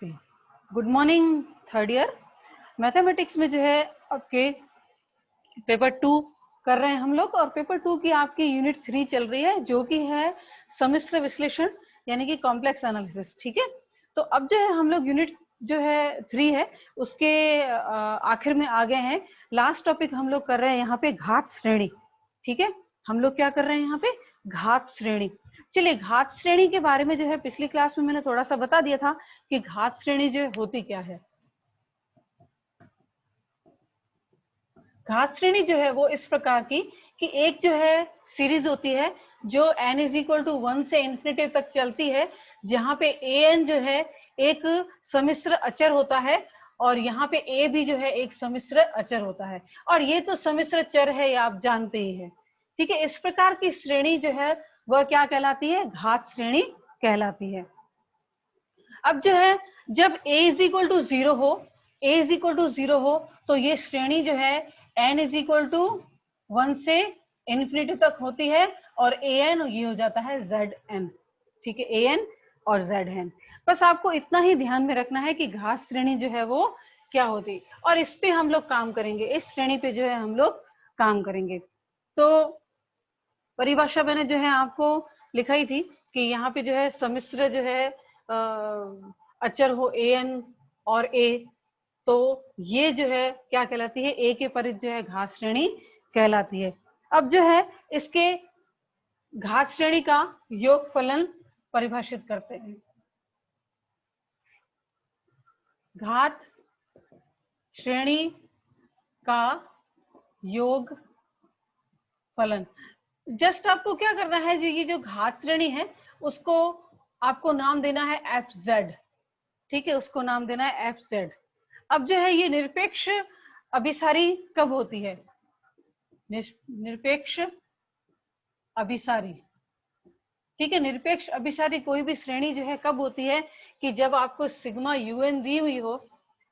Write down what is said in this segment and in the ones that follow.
Good morning third year mathematics में जो है आपके पेपर 2 कर रहे हैं हम लोग, और पेपर 2 की आपकी यूनिट 3 चल रही है जो कि है सम्मिश्र विश्लेषण यानी कि कॉम्प्लेक्स एनालिसिस। ठीक है, तो अब जो है हम लोग यूनिट जो है 3 है उसके आखिर में आ गए हैं। लास्ट टॉपिक हम लोग कर रहे हैं यहाँ पे घात श्रेणी। ठीक है, हम लोग क्या कर रहे हैं यहाँ पे घात श्रेणी। चलिए, घात श्रेणी के बारे में जो है पिछली क्लास में मैंने थोड़ा सा बता दिया था कि घात श्रेणी जो होती क्या है। घात श्रेणी जो है वो इस प्रकार की कि एक जो है सीरीज होती है जो n इज इक्वल टू 1 से इन्फिनिटी तक चलती है, जहां पे an जो है एक सम्मिश्र अचर होता है और यहाँ पे a भी जो है एक सम्मिश्र अचर होता है, और ये तो सम्मिश्र चर है, ये आप जानते ही है। ठीक है, इस प्रकार की श्रेणी जो है वह क्या कहलाती है, घात श्रेणी कहलाती है। अब जो है जब a इज इक्वल टू 0 हो, a इज इक्वल टू 0 हो, तो ये श्रेणी जो है n इज इक्वल टू 1 से इन्फिनिटी तक होती है, और an ये हो जाता है zn। ठीक है, an और zn। बस आपको इतना ही ध्यान में रखना है कि घात श्रेणी जो है वो क्या होती, और इस पे हम लोग काम करेंगे, इस श्रेणी पे जो है हम लोग काम करेंगे। तो परिभाषा मैंने जो है आपको लिखाई थी कि यहाँ पे जो है सम्मिश्र जो है अचर हो an और a, तो ये जो है क्या कहलाती है, a के परित जो है घात श्रेणी कहलाती है। अब जो है इसके घात श्रेणी का योगफलन परिभाषित करते हैं। घात श्रेणी का योग फलन, जस्ट आपको क्या करना है, जो ये जो घात श्रेणी है उसको आपको नाम देना है fz। ठीक है, उसको नाम देना है fz। अब जो है ये निरपेक्ष अभिसारी कब होती है, निरपेक्ष अभिसारी। ठीक है, निरपेक्ष अभिसारी कोई भी श्रेणी जो है कब होती है कि जब आपको सिग्मा un दी हुई हो।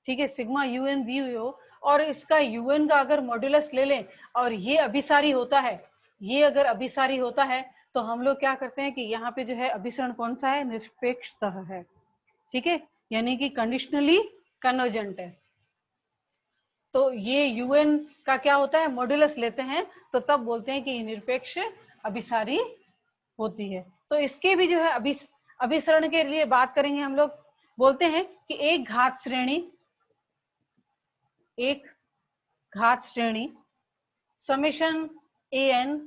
ठीक है, सिग्मा un दी हुई हो और इसका un का अगर मॉड्यूलस ले लें और ये अभिसारी होता है, ये अगर अभिसारी होता है तो हम लोग क्या करते हैं कि यहाँ पे जो है अभिसरण कौन सा है, निरपेक्षतः है। ठीक है, यानी कि कंडीशनली कन्वर्जेंट है। तो ये un का क्या होता है, मॉड्यूलस लेते हैं, तो तब बोलते हैं कि ये निरपेक्ष अभिसारी होती है। तो इसके भी जो है अभिसरण के लिए बात करेंगे हम लोग। बोलते हैं कि एक घात श्रेणी समेशन an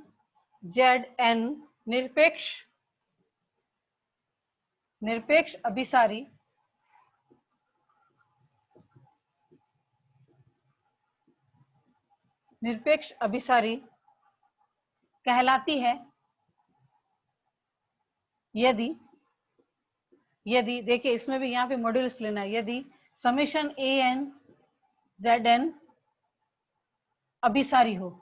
zn निरपेक्ष अभिसारी कहलाती है यदि देखिए इसमें भी यहाँ पे मॉड्यूलस लेना है, यदि समेशन an zn अभिसारी हो।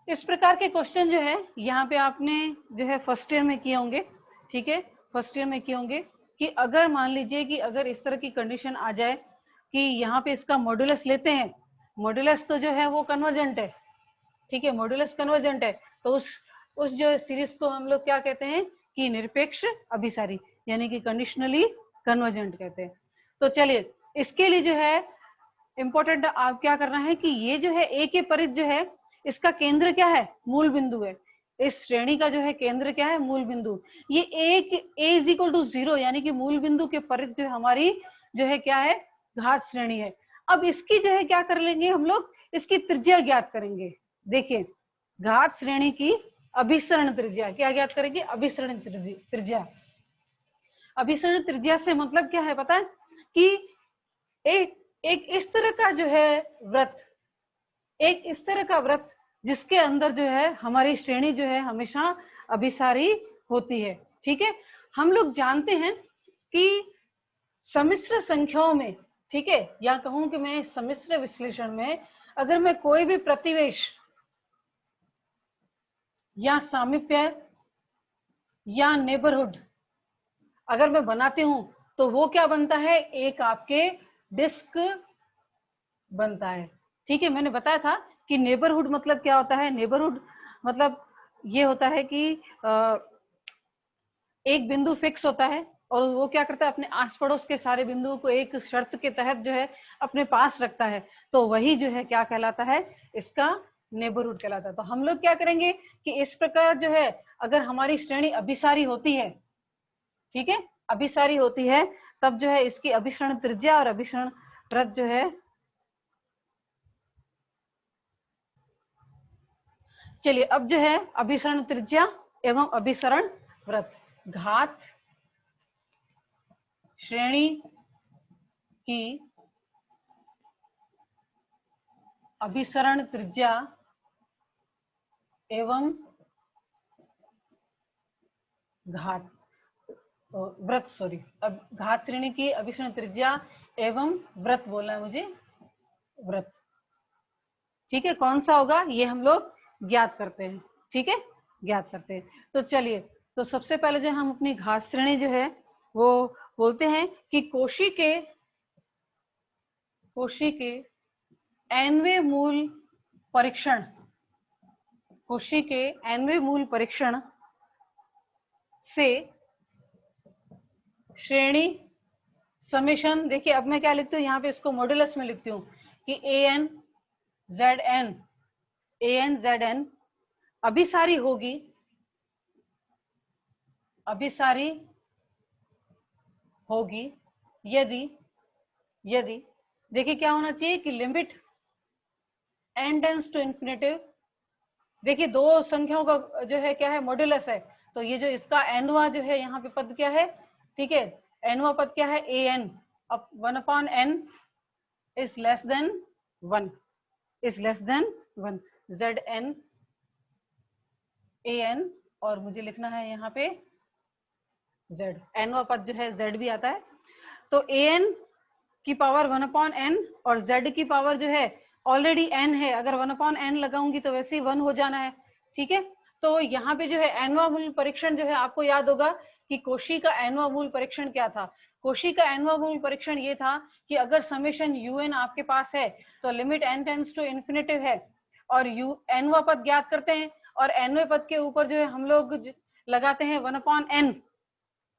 इस प्रकार के क्वेश्चन जो है यहाँ पे आपने जो है फर्स्ट ईयर में किए होंगे। ठीक है, फर्स्ट ईयर में किए होंगे कि अगर मान लीजिए कि अगर इस तरह की कंडीशन आ जाए कि यहाँ पे इसका मॉड्यूलस लेते हैं, मॉड्यूलस तो जो है वो कन्वर्जेंट है। ठीक है, मॉड्यूलस कन्वर्जेंट है, तो उस जो सीरीज को हम लोग क्या कहते हैं कि निरपेक्ष अभिसारी यानी कि कंडीशनली कन्वर्जेंट कहते हैं। तो चलिए, इसके लिए जो है इंपॉर्टेंट आप क्या करना है कि ये जो है ए के परित जो है इसका केंद्र क्या है, मूल बिंदु है। इस श्रेणी का जो है केंद्र क्या है, मूल बिंदु। ये a इज इक्वल टू 0 यानी कि मूल बिंदु के परित जो हमारी जो है क्या है, घात श्रेणी है। अब इसकी जो है क्या कर लेंगे हम लोग, इसकी त्रिज्या ज्ञात करेंगे। देखिए, घात श्रेणी की अभिसरण त्रिज्या क्या ज्ञात करेंगे, अभिसरण त्रिज्या। अभिसरण त्रिज्या से मतलब क्या है पता है कि एक इस तरह का जो है वृत्त, एक इस तरह का वृत्त जिसके अंदर जो है हमारी श्रेणी जो है हमेशा अभिसारी होती है। ठीक है, हम लोग जानते हैं कि सम्मिश्र संख्याओं में, ठीक है, या कहूं कि मैं सम्मिश्र विश्लेषण में अगर मैं कोई भी प्रतिवेश या सामीप्य या नेबरहुड अगर मैं बनाती हूं तो वो क्या बनता है, एक आपके डिस्क बनता है। ठीक है, मैंने बताया था कि नेबरहुड मतलब क्या होता है, नेबरहुड मतलब ये होता है कि एक बिंदु फिक्स होता है और वो क्या करता है, अपने आस पड़ोस के सारे बिंदुओं को एक शर्त के तहत जो है अपने पास रखता है, तो वही जो है क्या कहलाता है, इसका नेबरहुड कहलाता है। तो हम लोग क्या करेंगे कि इस प्रकार जो है अगर हमारी श्रेणी अभिसारी होती है, ठीक है, अभिसारी होती है, तब जो है इसकी अभिसरण त्रिज्या और अभिसरण वृत्त जो है, चलिए अब जो है अभिसरण त्रिज्या एवं अभिसरण वृत्त, घात श्रेणी की अभिसरण त्रिज्या एवं घात वृत्त, सॉरी, अब घात श्रेणी की अभिसरण त्रिज्या एवं वृत्त बोलना है मुझे, वृत्त, ठीक है, कौन सा होगा ये हम लोग ज्ञात करते हैं, ठीक है, ज्ञात करते हैं। तो चलिए, तो सबसे पहले जो हम अपनी घात श्रेणी जो है वो बोलते हैं कि कोशी के nवें मूल परीक्षण, कोशी के nवें मूल परीक्षण से श्रेणी समेशन, देखिए अब मैं क्या लिखती हूँ यहाँ पे, इसको मॉड्यूलस में लिखती हूँ कि an zn अभिसारी होगी, अभिसारी होगी यदि देखिए क्या होना चाहिए कि limit n tends to infinitive, देखिए दो संख्याओं का जो है क्या है, मॉड्यूलस है, तो ये जो इसका nवा जो है यहाँ पे पद क्या है, ठीक है, nवा पद क्या है, an, अब 1/n is less than 1, is less than 1, zn an, और मुझे लिखना है यहाँ पे z, nवा पद जो है z भी आता है, तो an की पावर 1/n और z की पावर जो है ऑलरेडी n है, अगर 1/n लगाऊंगी तो वैसे ही 1 हो जाना है, ठीक है। तो यहाँ पे जो है nवा मूल परीक्षण जो है, आपको याद होगा कि कोशी का nवा मूल परीक्षण क्या था, कोशी का nवा मूल परीक्षण ये था कि अगर समेशन un आपके पास है तो limit n tends to infinitive है, और nवा पद ज्ञात करते हैं, और nवें पद के ऊपर जो है हम लोग लगाते हैं 1/n,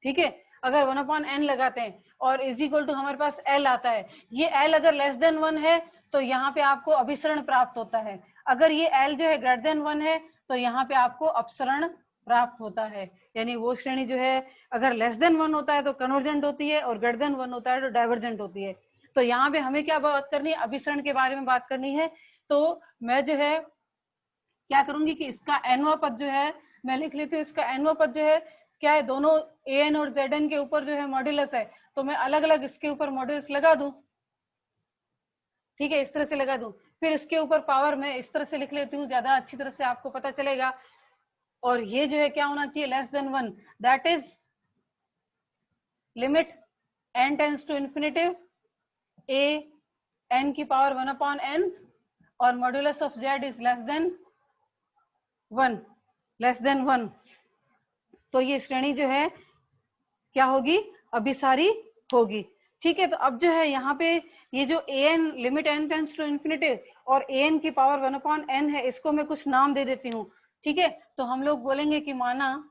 ठीक है, अगर 1/n लगाते हैं और इज इक्वल टू हमारे पास l आता है, ये l अगर लेस देन 1 है तो यहाँ पे आपको अभिसरण प्राप्त होता है, अगर ये l जो है ग्रेटर देन 1 है तो यहाँ पे आपको अपसरण प्राप्त होता है, यानी वो श्रेणी जो है अगर लेस देन 1 होता है तो कन्वर्जेंट होती है और ग्रेटर देन 1 होता है तो डाइवर्जेंट होती है। तो यहाँ पे हमें क्या बात करनी है, अभिसरण के बारे में बात करनी है। तो मैं जो है क्या करूंगी कि इसका nवा पद जो है मैं लिख लेती हूँ, इसका nवा पद जो है क्या है, दोनों an और zn के ऊपर जो है मॉड्यूलस है, तो मैं अलग अलग इसके ऊपर मॉड्यूलस लगा दूं, ठीक है, इस तरह से लगा दूं, फिर इसके ऊपर पावर मैं इस तरह से लिख लेती हूँ, ज्यादा अच्छी तरह से आपको पता चलेगा, और ये जो है क्या होना चाहिए, less than 1, that is limit n tends to infinitive a n की पावर 1/n और modulus of z is less than 1, less than 1, तो ये श्रेणी जो है क्या होगी, अभिसारी होगी, ठीक है। तो अब जो है यहाँ पे ये जो an limit n tends to infinity और an की पावर 1/n है, इसको मैं कुछ नाम दे देती हूँ, ठीक है। तो हम लोग बोलेंगे कि माना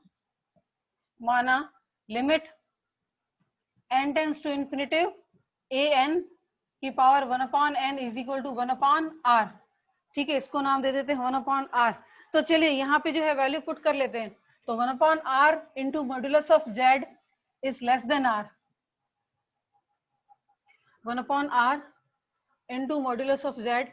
limit n tends to infinity an की power 1/n is equal to 1/r, ठीक है, इसको नाम दे देते हैं 1/r। तो चलिए यहाँ पे जो है वैल्यू पुट कर लेते हैं, तो 1/r into modulus of z is less then r, 1/r into modulus of z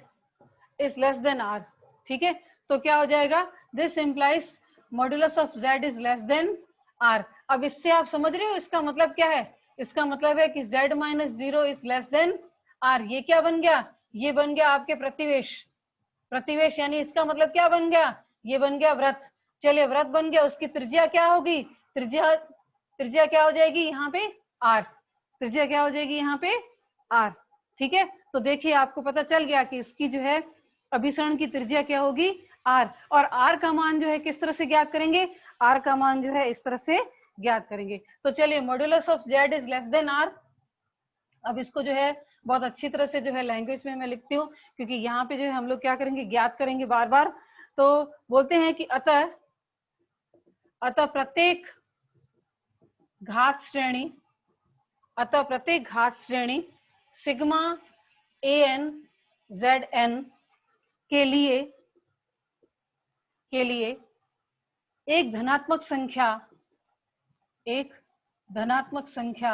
is less then r, ठीक है। तो क्या हो जाएगा, this implies modulus of z is less then r। अब इससे आप समझ रहे हो इसका मतलब क्या है, इसका मतलब है कि z minus 0 is less then r। ये क्या बन गया, ये बन गया आपके प्रतिवेश, प्रतिवेश यानी इसका मतलब क्या बन गया, ये बन गया वृत्त। चलिए वृत्त बन गया, उसकी त्रिज्या क्या होगी, त्रिज्या क्या हो जाएगी यहाँ पे r, त्रिज्या क्या हो जाएगी यहाँ पे r, ठीक है। तो देखिए आपको पता चल गया कि इसकी जो है अभिसरण की त्रिज्या क्या होगी r, और r का मान जो है किस तरह से ज्ञात करेंगे, r का मान जो है इस तरह से ज्ञात करेंगे। तो चलिए modulus of z is less then r, अब इसको जो है बहुत अच्छी तरह से जो है लैंग्वेज में मैं लिखती हूँ, क्योंकि यहाँ पे जो है हम लोग क्या करेंगे, ज्ञात करेंगे बार बार। तो बोलते हैं कि अतः प्रत्येक घात श्रेणी, अतः प्रत्येक घात श्रेणी सिग्मा an zn के लिए एक धनात्मक संख्या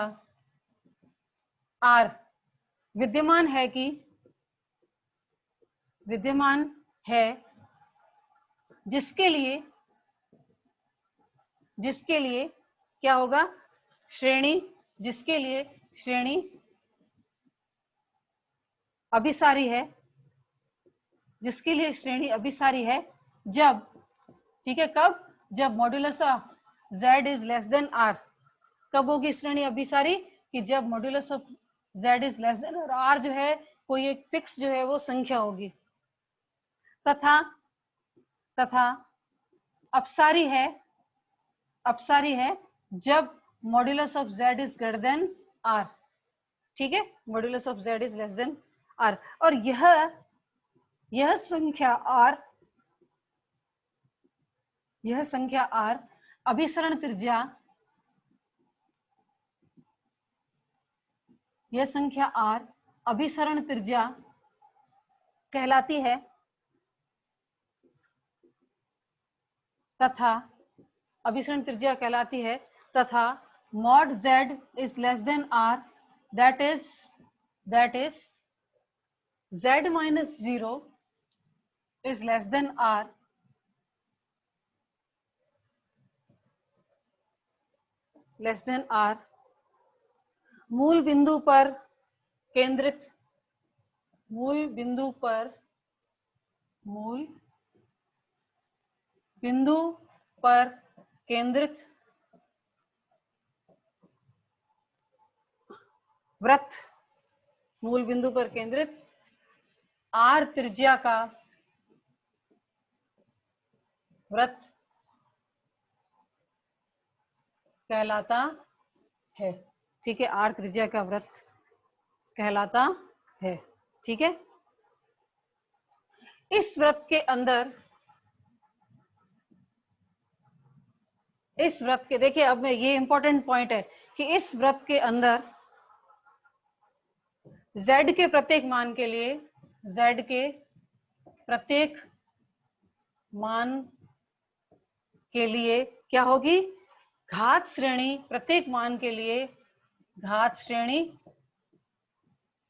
r विद्यमान है जिसके लिए क्या होगा, जिसके लिए श्रेणी अभिसारी है, जब, ठीक है, कब, जब modulus of z is less then r। कब होगी श्रेणी अभिसारी, कि जब modulus of z is less then और r जो है कोई एक फिक्स जो है वो संख्या होगी, तथा अपसारी है जब modulus of z is greater than r। ठीक है, modulus of z is less then r। और यह संख्या r अभिसरण त्रिज्या, यह संख्या r अभिसरण त्रिज्या कहलाती है, तथा mod z is less than r, that is z minus 0 is less than r, मूल बिंदु पर केंद्रित वृत्त, मूल बिंदु पर केंद्रित r त्रिज्या का वृत्त कहलाता है। ठीक है, r त्रिज्या का वृत्त कहलाता है। ठीक है, इस वृत्त के देखिए, अब मैं, ये इंपॉर्टेंट पॉइंट है कि इस वृत्त के अंदर z के प्रत्येक मान के लिए क्या होगी, घात श्रेणी, प्रत्येक मान के लिए घात श्रेणी।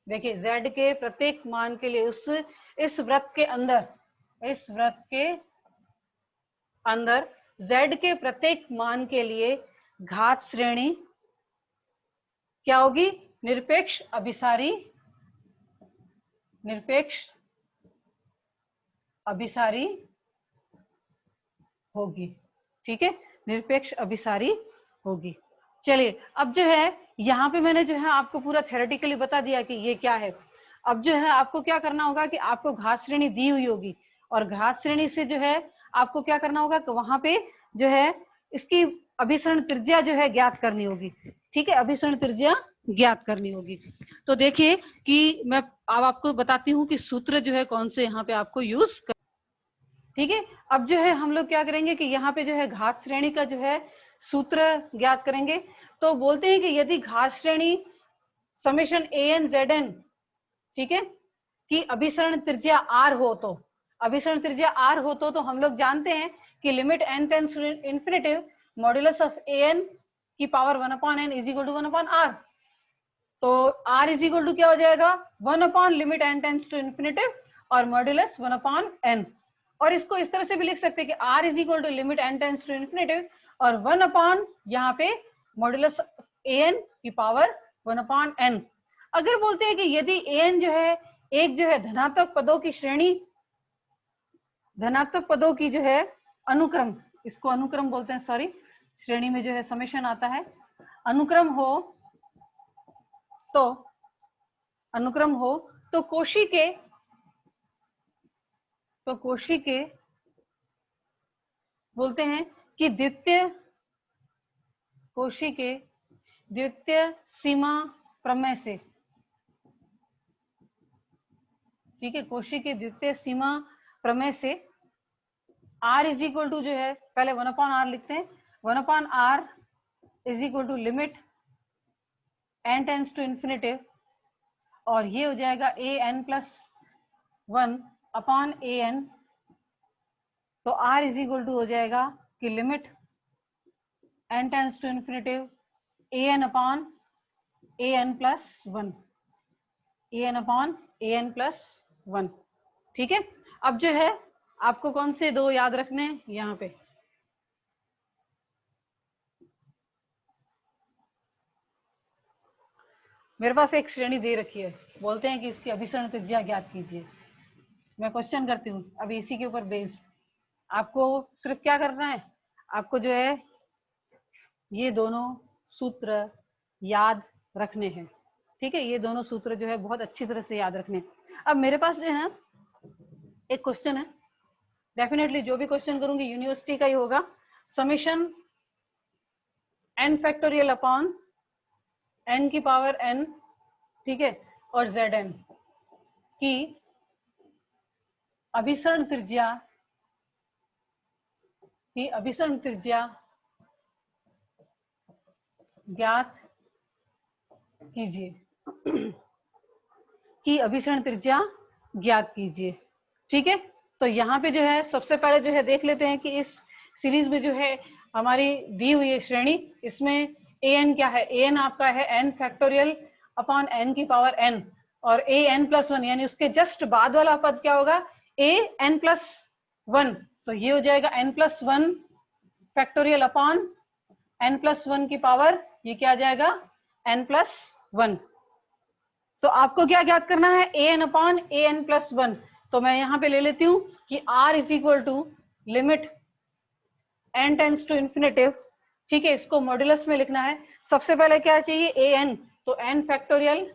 देखिए, z के प्रत्येक मान के लिए इस वृत्त के अंदर z के प्रत्येक मान के लिए घात श्रेणी क्या होगी, निरपेक्ष अभिसारी होगी। ठीक है, निरपेक्ष अभिसारी होगी। चलिए, अब जो है यहाँ पे मैंने जो है आपको पूरा थ्योरेटिकली बता दिया कि ये क्या है। अब जो है आपको क्या करना होगा कि आपको घात श्रेणी दी हुई होगी, और घात श्रेणी से जो है आपको क्या करना होगा कि वहां पे जो है इसकी अभिसरण त्रिज्या जो है ज्ञात करनी होगी। ठीक है, अभिसरण त्रिज्या ज्ञात करनी होगी। तो देखिए कि मैं अब आपको बताती हूँ कि सूत्र जो है कौन से यहाँ पे आपको यूज कर। ठीक है, अब जो है हम लोग क्या करेंगे कि यहाँ पे जो है घात श्रेणी का जो है सूत्र ज्ञात करेंगे। तो बोलते हैं कि यदि घात श्रेणी समेशन an zn, ठीक है, कि अभिसरण त्रिज्या r हो, तो हम लोग जानते हैं कि limit n tends to infinity modulus of an की power 1/n is equal to 1/r। तो r इज इक्वल टू क्या हो जाएगा, 1 limit n tends to infinity और मॉड्यूलस 1/n। और इसको इस तरह से भी लिख सकते हैं कि r is equal to limit n tends to infinity और 1 यहाँ पे मॉड्यूलस an की पावर 1/n। अगर बोलते हैं कि यदि an जो है एक जो है धनात्मक पदों की श्रेणी, धनात्मक पदों की जो है अनुक्रम, इसको अनुक्रम बोलते हैं, सॉरी, श्रेणी में जो है समेशन आता है, अनुक्रम हो तो कोशी के बोलते हैं कि द्वितीय सीमा प्रमेय से, ठीक है, कोशी के द्वितीय सीमा प्रमेय से r इज इक्वल टू जो है, पहले 1/r लिखते हैं, 1/r is equal to limit n tends to infinitive, और ये हो जाएगा A N plus 1 upon A N. तो r इज इक्वल टू हो जाएगा कि limit n tends to infinitive A N upon A N plus 1, A N upon A N plus 1। ठीक है, अब जो है आपको कौन से दो याद रखने हैं यहाँ पे, मेरे पास एक श्रेणी दे रखी है, बोलते हैं कि इसकी अभिसरण त्रिज्या ज्ञात कीजिए। मैं क्वेश्चन करती हूँ अभी इसी के ऊपर बेस, आपको सिर्फ क्या करना है, आपको जो है ये दोनों सूत्र याद रखने हैं। ठीक है, ये दोनों सूत्र जो है बहुत अच्छी तरह से याद रखने हैं। अब मेरे पास जो है एक क्वेश्चन है, डेफिनेटली जो भी क्वेश्चन करूंगी यूनिवर्सिटी का ही होगा, summation n factorial upon n की पावर n, ठीक है, और zn की अभिसरण त्रिज्या ज्ञात कीजिए, की अभिसरण त्रिज्या ज्ञात कीजिए। ठीक है, तो यहाँ पे जो है सबसे पहले जो है देख लेते हैं कि इस सीरीज में जो है हमारी दी हुई है श्रेणी, इसमें an क्या है, an आपका है n फैक्टोरियल अपॉन n की पावर n, और a n प्लस 1, यानी उसके जस्ट बाद वाला पद क्या होगा, a n प्लस 1। तो ये हो जाएगा n plus 1 factorial upon n plus 1 की पावर, ये क्या आ जाएगा n प्लस 1। तो आपको क्या ज्ञात करना है, A N upon A N plus 1। तो मैं यहाँ पे ले लेती हूँ कि r is equal to limit n tends to infinitive. ठीक है, इसको मॉड्यूलस में लिखना है। सबसे पहले क्या चाहिए, ए एन, तो n फैक्टोरियल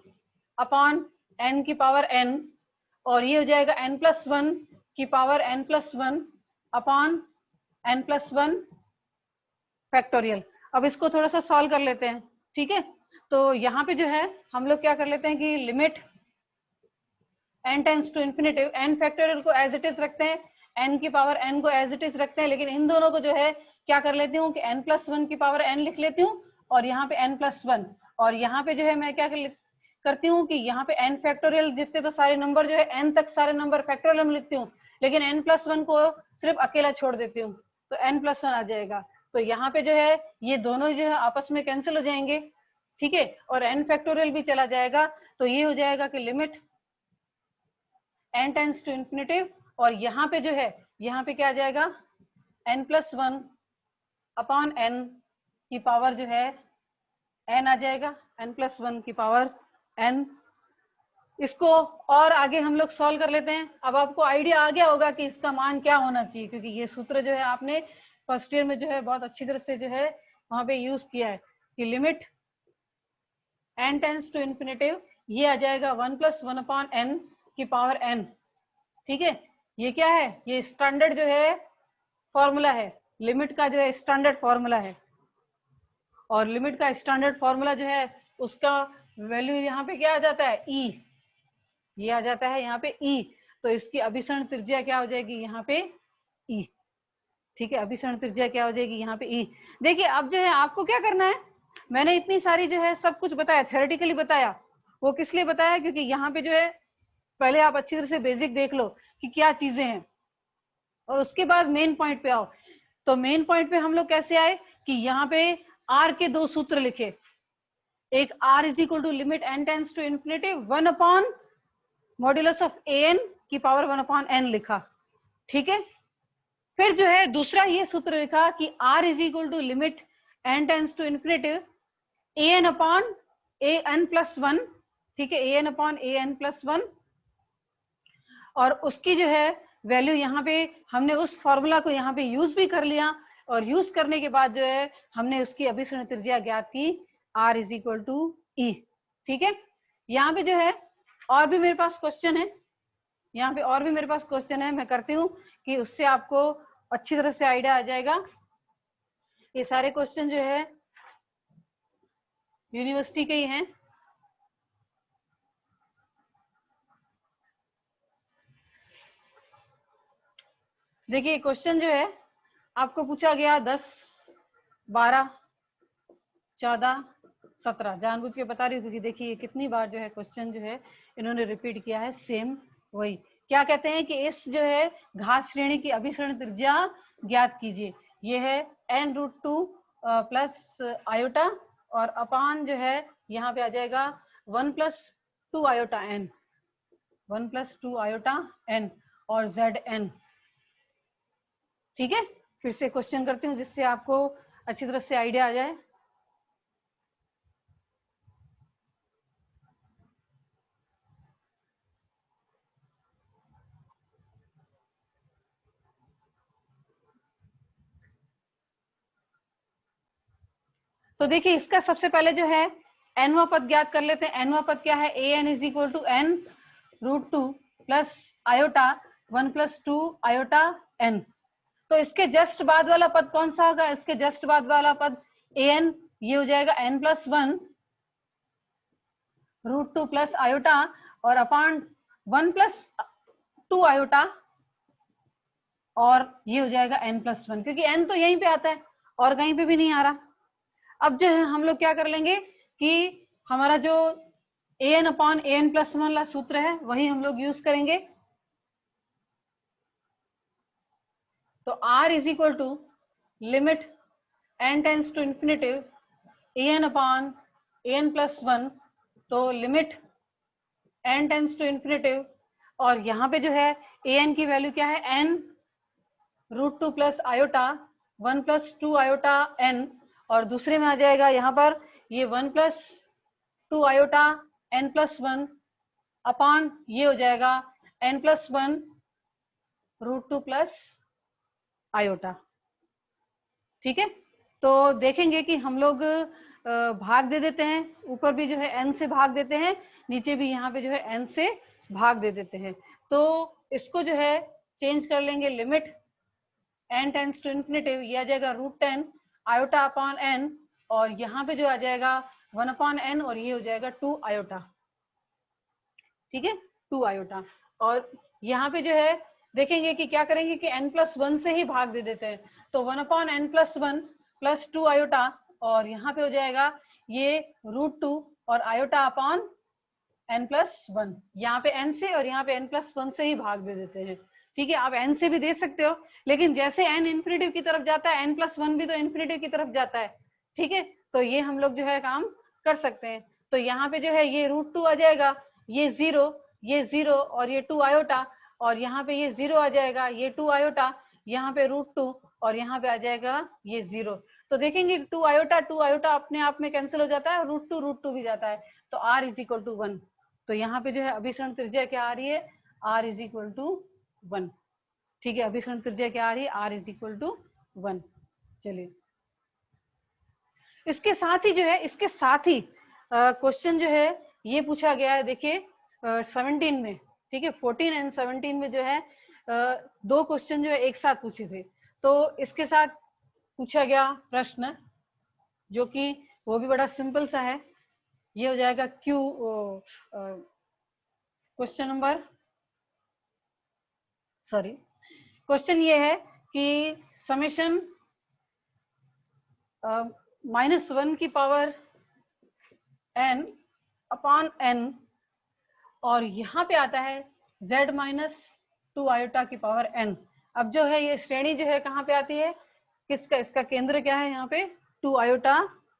अपॉन n की पावर n, और ये हो जाएगा n प्लस 1 की power n plus 1 upon n plus 1 factorial. अब इसको थोड़ा सा सॉल्व कर लेते हैं। ठीक है, तो यहाँ पे जो है हम लोग क्या कर लेते हैं कि limit n tends to infinitive, n factorial को एज इट इज रखते हैं, n की पावर n को एज इट इज रखते हैं, लेकिन इन दोनों को जो है क्या कर लेती हूँ कि n प्लस 1 की पावर n लिख लेती हूँ, और यहाँ पे n प्लस 1, और यहाँ पे जो है मैं क्या करती हूँ कि यहाँ पे n फैक्टोरियल जितने तो सारे नंबर जो है n तक सारे नंबर फैक्टोरियल में लिखती हूँ, लेकिन n प्लस 1 को सिर्फ अकेला छोड़ देती हूँ, तो n प्लस 1 आ जाएगा। तो यहाँ पे जो है ये दोनों जो है आपस में कैंसिल हो जाएंगे। ठीक है, और n फैक्टोरियल भी चला जाएगा, तो ये हो जाएगा कि limit n tends to infinitive, और यहाँ पे जो है यहाँ पे क्या आ जाएगा n प्लस 1 अपॉन n की पावर जो है n आ जाएगा, n प्लस 1 की पावर n। इसको और आगे हम लोग सॉल्व कर लेते हैं। अब आपको आइडिया आ गया होगा कि इसका मान क्या होना चाहिए, क्योंकि ये सूत्र जो है आपने फर्स्ट ईयर में जो है बहुत अच्छी तरह से जो है वहां पे यूज किया है कि limit n tends to infinitive, ये आ जाएगा 1 प्लस 1 अपॉन n की पावर n। ठीक है, ये क्या है, ये स्टैंडर्ड जो है फॉर्मूला है, लिमिट का जो है स्टैंडर्ड फॉर्मूला है, और लिमिट का स्टैंडर्ड फॉर्मूला जो है उसका वैल्यू यहाँ पे क्या आ जाता है, e, ये आ जाता है यहाँ पे e। तो इसकी अभिसरण त्रिज्या क्या हो जाएगी यहाँ पे e। ठीक है, अभिसरण त्रिज्या क्या हो जाएगी यहाँ पे e। देखिए अब जो है आपको क्या करना है, मैंने इतनी सारी जो है सब कुछ बताया, थ्योरेटिकली बताया, वो किस लिए बताया, क्योंकि यहाँ पे जो है पहले आप अच्छी तरह से बेसिक देख लो कि क्या चीजें हैं, और उसके बाद मेन पॉइंट पे आओ। तो मेन पॉइंट पे हम लोग कैसे आए कि यहाँ पे आर के दो सूत्र लिखे, एक R is equal to limit N tends to infinity 1 upon modulus of A N की पावर 1 अपॉन एन लिखा। ठीक है, फिर जो है दूसरा ये सूत्र लिखा कि R is equal to limit N tends to infinity A N upon A N plus 1। ठीक है, A N upon A N plus 1, और उसकी जो है वैल्यू यहाँ पे हमने उस फॉर्मूला को यहाँ पे यूज भी कर लिया, और यूज करने के बाद जो है हमने उसकी अभिसरण त्रिज्या ज्ञात की, r इज इक्वल टू ई। ठीक है, यहाँ पे जो है और भी मेरे पास क्वेश्चन है, यहाँ पे और भी मेरे पास क्वेश्चन है, मैं करती हूँ कि उससे आपको अच्छी तरह से आइडिया आ जाएगा। ये सारे क्वेश्चन जो है यूनिवर्सिटी के ही हैं। देखिए क्वेश्चन जो है आपको पूछा गया 10, 12, 14, 17 जानबूझ के बता रही हूँ क्योंकि देखिए कितनी बार जो है क्वेश्चन जो है इन्होंने रिपीट किया है सेम वही। क्या कहते हैं कि इस जो है घात श्रेणी की अभिसरण त्रिज्या ज्ञात कीजिए। ये है n√2 प्लस आयोटा और अपान जो है यहाँ पे आ जाएगा 1 + 2 आयोटा n, 1 + 2 आयोटा n और zn। ठीक है, फिर से क्वेश्चन करती हूँ जिससे आपको अच्छी तरह से आइडिया आ जाए। तो देखिए इसका सबसे पहले जो है nवां पद ज्ञात कर लेते हैं। nवां पद क्या है, an = n√2 plus iota 1 + 2 iota n। तो इसके जस्ट बाद वाला पद कौन सा होगा, इसके जस्ट बाद वाला पद an, ये हो जाएगा n + 1√2 प्लस आयोटा और अपान 1 + 2 आयोटा और ये हो जाएगा n + 1, क्योंकि n तो यहीं पे आता है और कहीं पे भी नहीं आ रहा। अब जो है हम लोग क्या कर लेंगे कि हमारा जो an/an + 1 वाला सूत्र है वही हम लोग यूज करेंगे। तो r = limit n tends to infinitive an/an + 1, तो limit n tends to infinitive और यहाँ पे जो है an की वैल्यू क्या है, n√2 plus iota 1 + 2 iota n और दूसरे में आ जाएगा यहाँ पर ये 1 + 2 आयोटा n + 1 अपान ये हो जाएगा n + 1√2 प्लस आयोटा। ठीक है, तो देखेंगे कि हम लोग भाग दे देते हैं, ऊपर भी जो है n से भाग देते हैं, नीचे भी यहाँ पे जो है n से भाग दे देते हैं। तो इसको जो है चेंज कर लेंगे, limit n tends to infinitive, ये आ जाएगा √10 आयोटा अपान n और यहाँ पे जो आ जाएगा 1/n और ये हो जाएगा 2 आयोटा। ठीक है, 2 आयोटा और यहाँ पे जो है देखेंगे कि क्या करेंगे कि n + 1 से ही भाग दे देते हैं। तो 1/n + 1 प्लस 2 आयोटा और यहाँ पे हो जाएगा ये √2 और आयोटा अपान n + 1, यहाँ पे n से और यहाँ पे n + 1 से ही भाग दे देते हैं। ठीक है, आप n से भी दे सकते हो, लेकिन जैसे n इंफिनिटिव की तरफ जाता है n + 1 भी तो इंफिनिटिव की तरफ जाता है। ठीक है, तो ये हम लोग जो है काम कर सकते हैं। तो यहाँ पे जो है ये √2 आ जाएगा, ये 0 और ये 2 आयोटा और यहाँ पे ये 0 आ जाएगा, ये 2 आयोटा, यहाँ पे √2 और यहाँ पे आ जाएगा ये 0। तो देखेंगे 2 आयोटा अपने आप में कैंसिल हो जाता है और √2 भी जाता है, तो r = 1। तो यहाँ पे जो है अभिसरण त्रिज्या क्या आ रही है, r = 1। ठीक है, अभिसरण त्रिज्या क्या आ रही है, r = 1। चलिए इसके साथ ही जो है, इसके साथ ही क्वेश्चन जो है ये पूछा गया है, देखिए 17 में। ठीक है, 14 एंड 17 में जो है दो क्वेश्चन जो है एक साथ पूछे थे। तो इसके साथ पूछा गया प्रश्न जो कि वो भी बड़ा सिंपल सा है, ये हो जाएगा क्वेश्चन नंबर, सॉरी, क्वेश्चन ये है कि समेशन -1 की पावर n/n और यहाँ पे आता है z-2 आयोटा की पावर n। अब जो है ये श्रेणी जो है कहाँ पे आती है, किसका, इसका केंद्र क्या है, यहाँ पे 2 आयोटा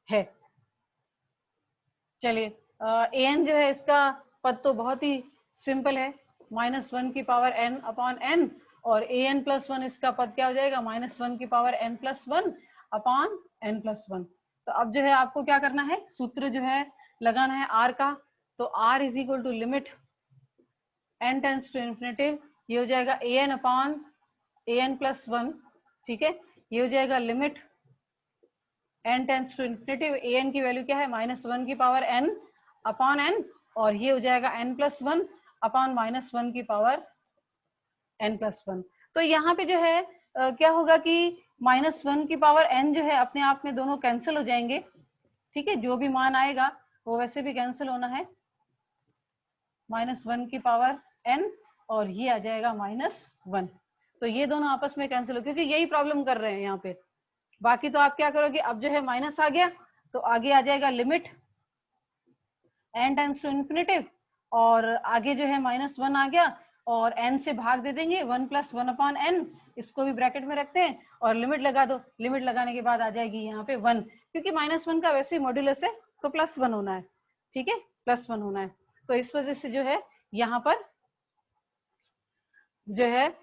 है। चलिए an जो है इसका पद तो बहुत ही सिंपल है, -1 की पावर n/n और an + 1 इसका पद क्या हो जाएगा, -1 की पावर n + 1 अपान n + 1। तो अब जो है आपको क्या करना है, सूत्र जो है लगाना है r का। तो r = limit n tends to infinitive, ये हो जाएगा an/an + 1। ठीक है, ये हो जाएगा limit n tends to infinitive, an की वैल्यू क्या है, -1 की पावर n अपान n और ये हो जाएगा n + 1 अपान -1 की पावर n + 1। तो यहाँ पे जो है क्या होगा कि -1 की पावर n जो है अपने आप में दोनों कैंसिल हो जाएंगे। ठीक है, जो भी मान आएगा वो वैसे भी कैंसिल होना है, -1 की पावर n और ये आ जाएगा -1। तो ये दोनों आपस में कैंसिल हो, क्योंकि यही प्रॉब्लम कर रहे हैं यहाँ पे। बाकी तो आप क्या करोगे, अब जो है माइनस आ गया तो आगे आ जाएगा limit n tends to infinitive, और आगे जो है -1 आ गया, और n से भाग दे देंगे 1 + 1/n, इसको भी ब्रैकेट में रखते हैं और लिमिट लगा दो। लिमिट लगाने के बाद आ जाएगी यहाँ पे 1, क्योंकि -1 का वैसे ही मॉड्यूलस है तो +1 होना है, ठीक है, +1 होना है। तो इस वजह से जो है यहाँ पर जो है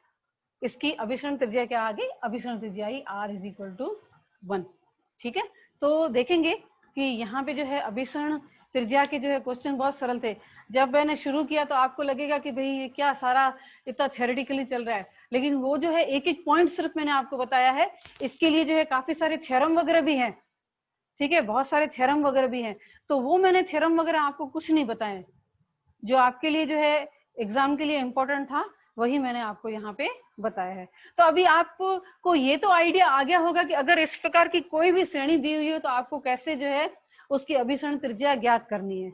इसकी अभिसरण त्रिज्या क्या आ गई, अभिसरण त्रिज्या आई r = 1, ठीक है। तो देखेंगे कि यहाँ पे जो है अभिसरण त्रिज्या के जो है क्वेश्चन बहुत सरल थे। जब मैंने शुरू किया तो आपको लगेगा कि भाई ये क्या सारा इतना थ्योरेटिकली चल रहा है, लेकिन वो जो है एक एक पॉइंट सिर्फ मैंने आपको बताया है। इसके लिए जो है काफी सारे थ्योरम वगैरह भी हैं, ठीक है, बहुत सारे थ्योरम वगैरह भी हैं। तो वो मैंने थ्योरम वगैरह आपको कुछ नहीं बताए, जो आपके लिए जो है एग्जाम के लिए इम्पोर्टेंट था वही मैंने आपको यहाँ पे बताया है। तो अभी आपको ये तो आइडिया आ गया होगा कि अगर इस प्रकार की कोई भी श्रेणी दी हुई हो तो आपको कैसे जो है उसकी अभिसरण त्रिज्या ज्ञात करनी है,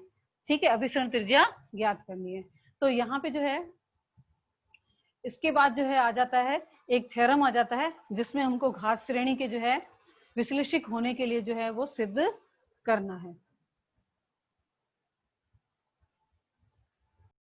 ठीक है, अभिसरण त्रिज्या ज्ञात करनी है। तो यहाँ पे जो है इसके बाद जो है आ जाता है एक थ्योरम आ जाता है जिसमें हमको घात श्रेणी के जो है विश्लेषिक होने के लिए जो है वो सिद्ध करना है।